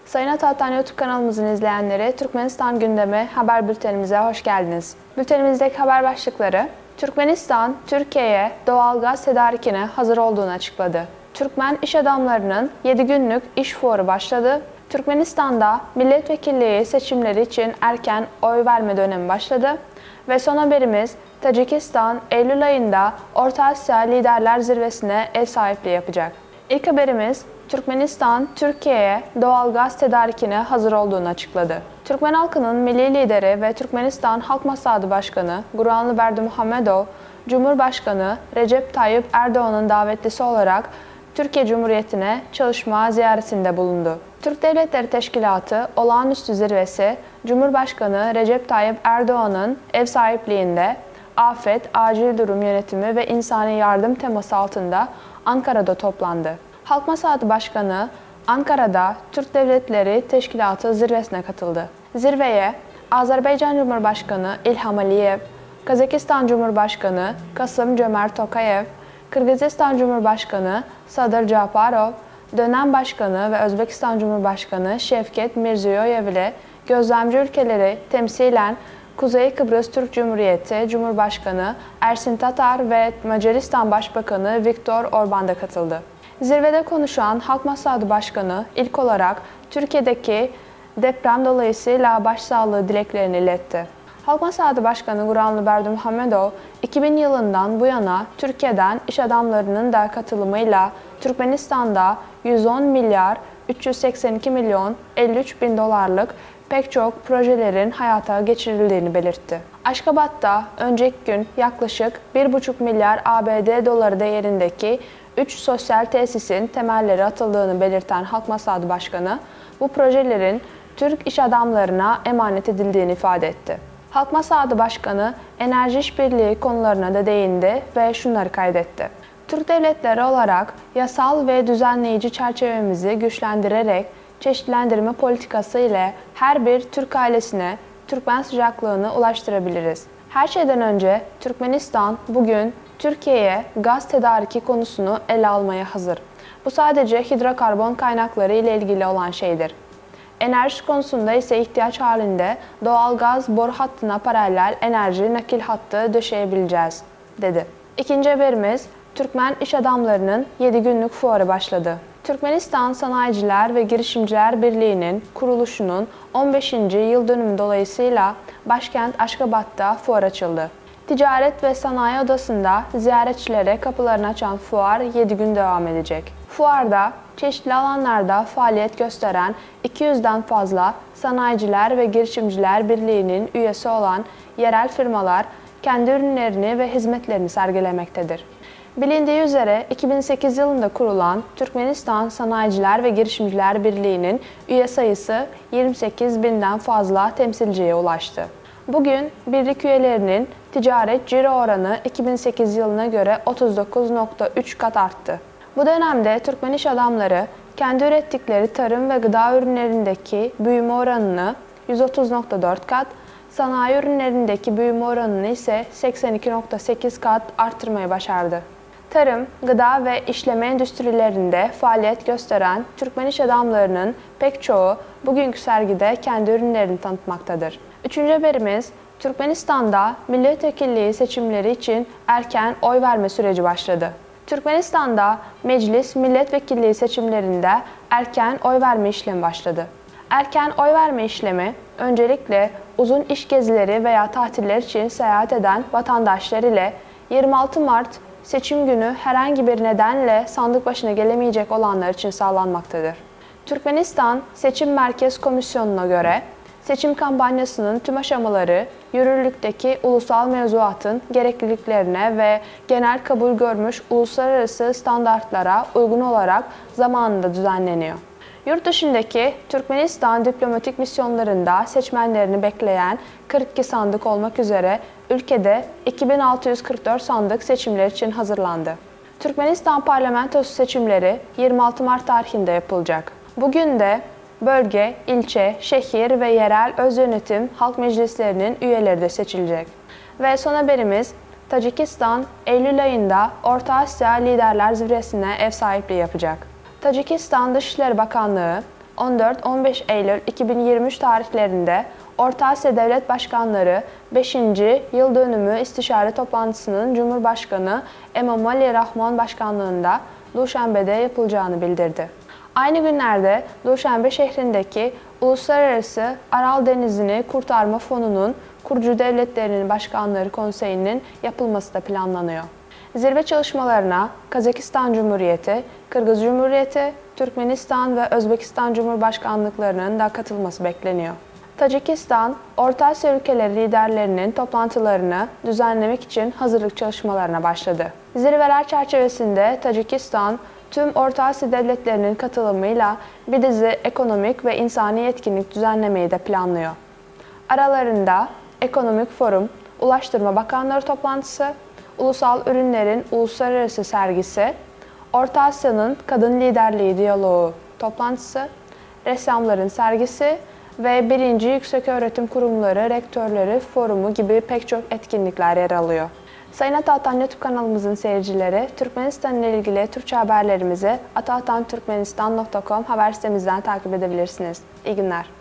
Sayın Atahtan YouTube kanalımızın izleyenleri, Türkmenistan gündemi haber bültenimize hoş geldiniz. Bültenimizdeki haber başlıkları: Türkmenistan, Türkiye'ye doğalgaz tedarikine hazır olduğunu açıkladı. Türkmen iş adamlarının 7 günlük iş fuarı başladı. Türkmenistan'da milletvekilliği seçimleri için erken oy verme dönemi başladı. Ve son haberimiz, Tacikistan, Eylül ayında Orta Asya Liderler Zirvesi'ne ev sahipliği yapacak. İlk haberimiz, Türkmenistan, Türkiye'ye doğalgaz tedarikine hazır olduğunu açıkladı. Türkmen halkının milli lideri ve Türkmenistan Halk Maslahatı Başkanı Guranlı Berdimuhamedov, Cumhurbaşkanı Recep Tayyip Erdoğan'ın davetlisi olarak Türkiye Cumhuriyeti'ne çalışma ziyaretinde bulundu. Türk Devletleri Teşkilatı Olağanüstü Zirvesi, Cumhurbaşkanı Recep Tayyip Erdoğan'ın ev sahipliğinde afet, acil durum yönetimi ve insani yardım teması altında Ankara'da toplandı. Halk Maslahatı Başkanı Ankara'da Türk Devletleri Teşkilatı zirvesine katıldı. Zirveye Azerbaycan Cumhurbaşkanı İlham Aliyev, Kazakistan Cumhurbaşkanı Kasım-Jomart Tokayev, Kırgızistan Cumhurbaşkanı Sadır Japarov, dönem başkanı ve Özbekistan Cumhurbaşkanı Şevket Mirziyoyev ile gözlemci ülkeleri temsilen Kuzey Kıbrıs Türk Cumhuriyeti Cumhurbaşkanı Ersin Tatar ve Macaristan Başbakanı Viktor Orban da katıldı. Zirvede konuşan Halk Maslahatı Başkanı ilk olarak Türkiye'deki deprem dolayısıyla başsağlığı dileklerini iletti. Halk Maslahatı Başkanı Guranlı Berdimuhamedov, 2000 yılından bu yana Türkiye'den iş adamlarının da katılımıyla Türkmenistan'da 110 milyar 382 milyon 53 bin dolarlık pek çok projelerin hayata geçirildiğini belirtti. Aşkabat'ta önceki gün yaklaşık 1,5 milyar ABD doları değerindeki 3 sosyal tesisin temelleri atıldığını belirten Halk Maslahatı Başkanı, bu projelerin Türk iş adamlarına emanet edildiğini ifade etti. Halk Maslahatı Başkanı enerji işbirliği konularına da değindi ve şunları kaydetti. Türk devletleri olarak yasal ve düzenleyici çerçevemizi güçlendirerek çeşitlendirme politikası ile her bir Türk ailesine Türkmen sıcaklığını ulaştırabiliriz. Her şeyden önce Türkmenistan bugün Türkiye'ye gaz tedariki konusunu ele almaya hazır. Bu sadece hidrokarbon kaynakları ile ilgili olan şeydir. Enerji konusunda ise ihtiyaç halinde doğal gaz boru hattına paralel enerji nakil hattı döşeyebileceğiz, dedi. İkinci haberimiz, Türkmen iş adamlarının 7 günlük fuarı başladı. Türkmenistan Sanayiciler ve Girişimciler Birliği'nin kuruluşunun 15. yıl dönümü dolayısıyla başkent Aşkabat'ta fuar açıldı. Ticaret ve Sanayi Odası'nda ziyaretçilere kapılarını açan fuar 7 gün devam edecek. Fuarda çeşitli alanlarda faaliyet gösteren 200'den fazla Sanayiciler ve Girişimciler Birliği'nin üyesi olan yerel firmalar kendi ürünlerini ve hizmetlerini sergilemektedir. Bilindiği üzere 2008 yılında kurulan Türkmenistan Sanayiciler ve Girişimciler Birliği'nin üye sayısı 28 binden fazla temsilciye ulaştı. Bugün birlik üyelerinin ticaret ciro oranı 2008 yılına göre 39,3 kat arttı. Bu dönemde Türkmen iş adamları kendi ürettikleri tarım ve gıda ürünlerindeki büyüme oranını 130,4 kat, sanayi ürünlerindeki büyüme oranını ise 82,8 kat arttırmayı başardı. Tarım, gıda ve işleme endüstrilerinde faaliyet gösteren Türkmen iş adamlarının pek çoğu bugünkü sergide kendi ürünlerini tanıtmaktadır. Üçüncü haberimiz, Türkmenistan'da milletvekilliği seçimleri için erken oy verme süreci başladı. Türkmenistan'da meclis milletvekilliği seçimlerinde erken oy verme işlemi başladı. Erken oy verme işlemi öncelikle uzun iş gezileri veya tatiller için seyahat eden vatandaşlar ile 26 Mart seçim günü herhangi bir nedenle sandık başına gelemeyecek olanlar için sağlanmaktadır. Türkmenistan Seçim Merkez Komisyonu'na göre seçim kampanyasının tüm aşamaları yürürlükteki ulusal mevzuatın gerekliliklerine ve genel kabul görmüş uluslararası standartlara uygun olarak zamanında düzenleniyor. Yurt dışındaki Türkmenistan diplomatik misyonlarında seçmenlerini bekleyen 42 sandık olmak üzere ülkede 2644 sandık seçimler için hazırlandı. Türkmenistan parlamentosu seçimleri 26 Mart tarihinde yapılacak. Bugün de bölge, ilçe, şehir ve yerel özyönetim halk meclislerinin üyeleri de seçilecek. Ve son haberimiz, Tacikistan, Eylül ayında Orta Asya Liderler Zirvesi'ne ev sahipliği yapacak. Tacikistan Dışişleri Bakanlığı, 14-15 Eylül 2023 tarihlerinde Orta Asya Devlet Başkanları 5. Yıl Dönümü İstişare Toplantısının Cumhurbaşkanı Emomali Rahmon başkanlığında Duşanbe'de yapılacağını bildirdi. Aynı günlerde Duşanbe şehrindeki Uluslararası Aral Denizi'ni Kurtarma Fonu'nun kurucu devletlerinin başkanları konseyinin yapılması da planlanıyor. Zirve çalışmalarına Kazakistan Cumhuriyeti, Kırgız Cumhuriyeti, Türkmenistan ve Özbekistan Cumhurbaşkanlıklarının da katılması bekleniyor. Tacikistan, Orta Asya ülkeleri liderlerinin toplantılarını düzenlemek için hazırlık çalışmalarına başladı. Zirveler çerçevesinde Tacikistan, tüm Orta Asya devletlerinin katılımıyla bir dizi ekonomik ve insani etkinlik düzenlemeyi de planlıyor. Aralarında Ekonomik Forum, Ulaştırma Bakanları Toplantısı, Ulusal Ürünlerin Uluslararası Sergisi, Orta Asya'nın Kadın Liderliği Diyaloğu Toplantısı, Ressamların Sergisi ve 1. Yükseköğretim Kurumları Rektörleri Forumu gibi pek çok etkinlikler yer alıyor. Sayın Ataatan YouTube kanalımızın seyircileri, Türkmenistan ile ilgili Türkçe haberlerimizi ataatanturkmenistan.com haber sitemizden takip edebilirsiniz. İyi günler.